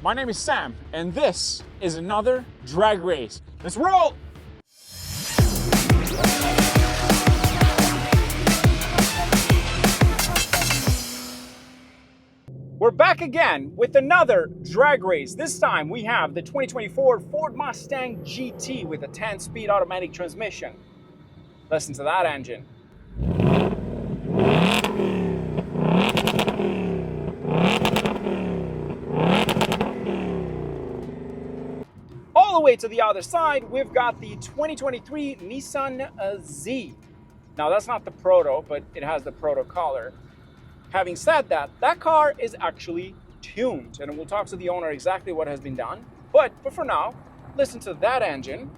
my name is Sam, and this is another drag race. Let's roll! We're back again with another drag race. This time we have the 2024 Ford Mustang GT with a 10-speed automatic transmission. Listen to that engine. All the way to the other side, we've got the 2023 Nissan Z. Now that's not the Proto, but it has the Proto color. Having said that, that car is actually tuned, and we'll talk to the owner exactly what has been done. But for now, listen to that engine.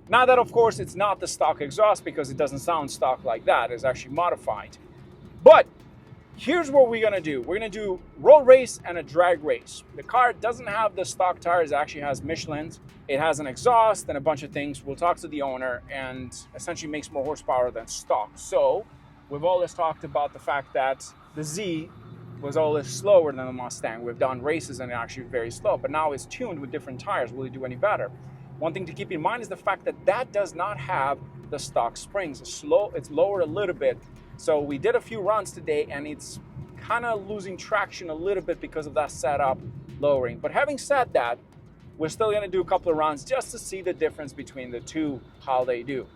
Now that, of course, it's not the stock exhaust because it doesn't sound stock like that. It's actually modified. But here's what we're gonna do. We're gonna do road race and a drag race. The car doesn't have the stock tires, it actually has Michelin's. It has an exhaust and a bunch of things. We'll talk to the owner, and essentially makes more horsepower than stock. So we've always talked about the fact that the Z was always slower than the Mustang. We've done races and it's actually very slow, but now it's tuned with different tires. Will it do any better? One thing to keep in mind is the fact that that does not have the stock springs. It's lowered a little bit. So we did a few runs today, and it's kind of losing traction a little bit because of that setup lowering. But having said that, we're still going to do a couple of runs just to see the difference between the two, how they do.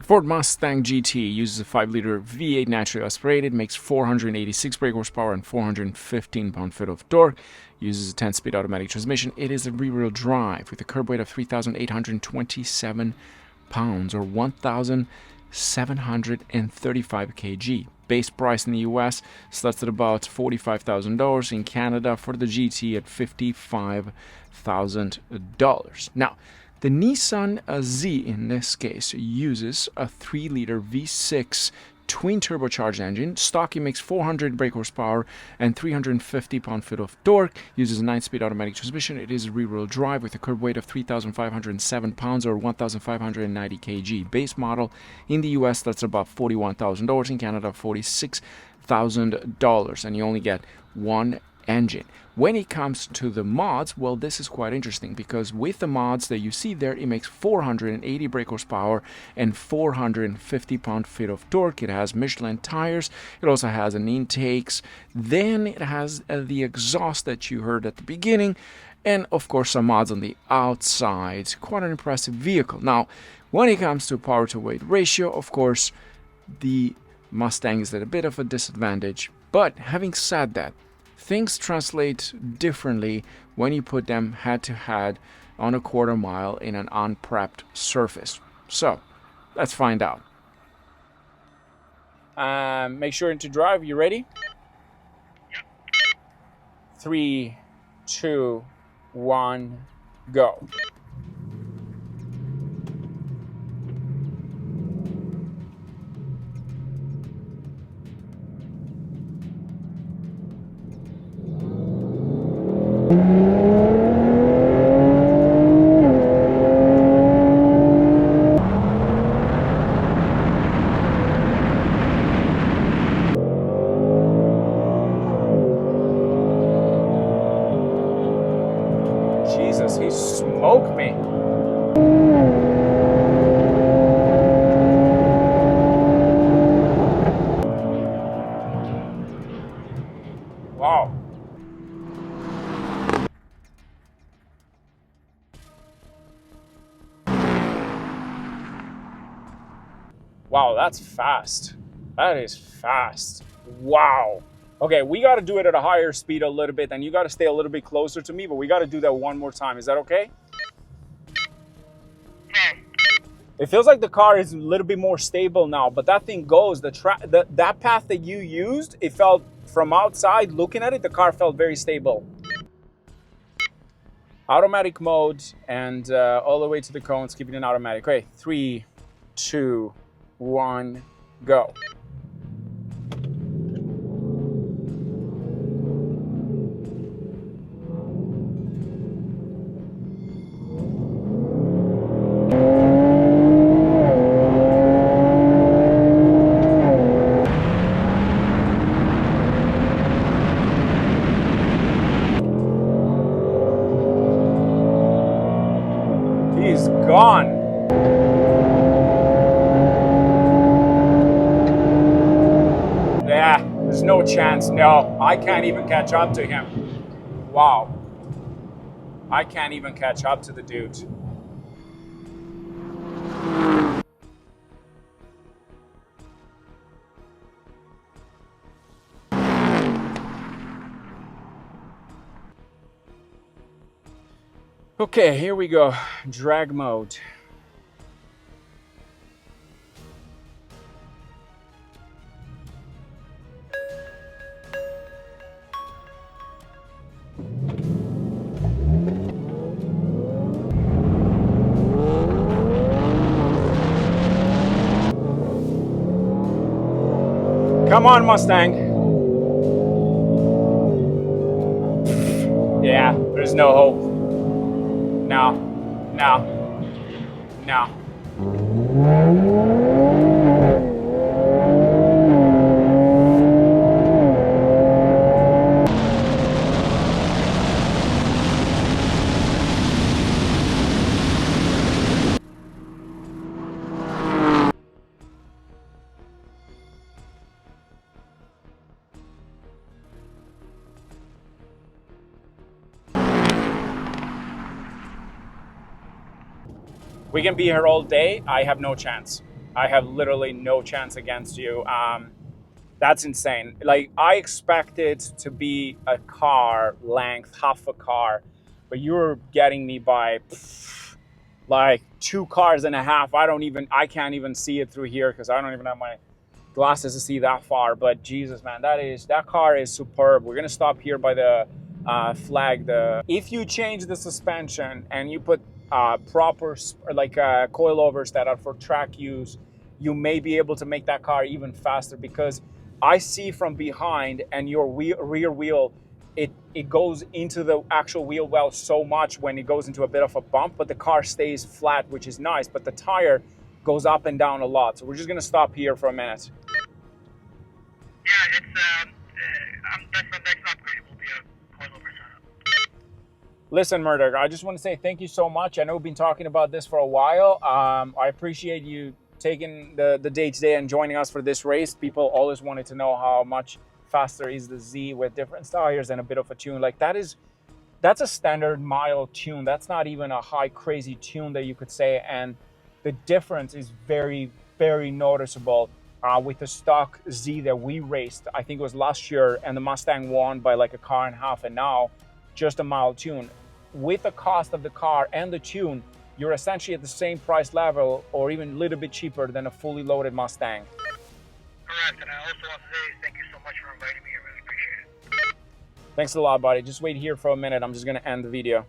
Ford Mustang GT uses a 5-liter V8 naturally aspirated, makes 486 brake horsepower and 415 pound-feet of torque, uses a 10-speed automatic transmission. It is a rear-wheel drive with a curb weight of 3,827 pounds or 1,735 kg. Base price in the US starts at about $45,000. In Canada for the GT at $55,000. Now, the Nissan Z in this case uses a 3-liter V6 twin turbocharged engine. Stock, it makes 400 brake horsepower and 350 pound-feet of torque. Uses a 9-speed automatic transmission. It is a rear-wheel drive with a curb weight of 3,507 pounds or 1,590 kg. Base model in the US, that's about $41,000. In Canada, $46,000, and you only get one engine. When it comes to the mods, well, this is quite interesting because with the mods that you see there, it makes 480 brake horsepower and 450 pound-feet of torque. It has Michelin tires. It also has an intakes. Then it has the exhaust that you heard at the beginning, and of course some mods on the outside. Quite an impressive vehicle. Now, when it comes to power to weight ratio, of course, the Mustang is at a bit of a disadvantage. But having said that, things translate differently when you put them head-to-head on a quarter mile in an unprepped surface. So, let's find out. Make sure to drive. You ready? Yep. 3, 2, 1, go. Jesus, he smoked me. Wow. Wow, that's fast. That is fast. Wow. Okay, we got to do it at a higher speed a little bit, and you got to stay a little bit closer to me, but we got to do that one more time. Is that okay? It feels like the car is a little bit more stable now, but that thing goes. That path that you used, it felt from outside looking at it, the car felt very stable. Automatic mode and all the way to the cones, keeping it automatic. Okay, 3, 2, 1, go. There's no chance. No, I can't even catch up to him. Wow. I can't even catch up to the dude. Okay, here we go. Drag mode. Come on, Mustang. Yeah, there's no hope. No, no, no. We can be here all day. I have no chance. I have literally no chance against you. That's insane. Like, I expected to be a car length, half a car, but you're getting me by like 2 cars and a half. I can't even see it through here because I don't even have my glasses to see that far. But Jesus, man, that car is superb. We're gonna stop here by the flag. If you change the suspension and you put proper coilovers that are for track use, you may be able to make that car even faster, because I see from behind and your rear wheel, it goes into the actual wheel well so much when it goes into a bit of a bump, but the car stays flat, which is nice, but the tire goes up and down a lot. So we're just gonna stop here for a minute. Yeah, that's the next upgrade. Will be a coilover setup. Listen, Murdoch, I just want to say thank you so much. I know we've been talking about this for a while. I appreciate you taking the day today and joining us for this race. People always wanted to know how much faster is the Z with different tires and a bit of a tune. Like, that's a standard mile tune. That's not even a high crazy tune that you could say. And the difference is very, very noticeable with the stock Z that we raced. I think it was last year, and the Mustang won by like a car and a half, and now just a mile tune. With the cost of the car and the tune, you're essentially at the same price level or even a little bit cheaper than a fully loaded Mustang. Correct, and I also want to say thank you so much for inviting me. I really appreciate it. Thanks a lot, buddy. Just wait here for a minute. I'm just going to end the video.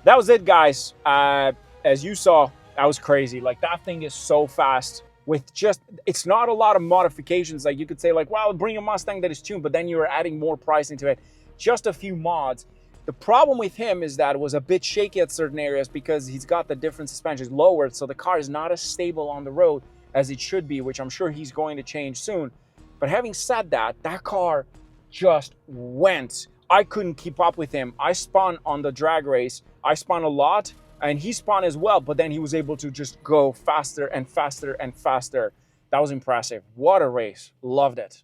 That was it, guys. As you saw, that was crazy. Like, that thing is so fast with just, it's not a lot of modifications. Like, you could say like, well, bring a Mustang that is tuned, but then you're adding more price into it. Just a few mods. The problem with him is that it was a bit shaky at certain areas because he's got the different suspensions lowered, so the car is not as stable on the road as it should be, which I'm sure he's going to change soon. But having said that, that car just went. I couldn't keep up with him. I spun on the drag race. I spun a lot, and he spun as well, but then he was able to just go faster and faster and faster. That was impressive. What a race. Loved it.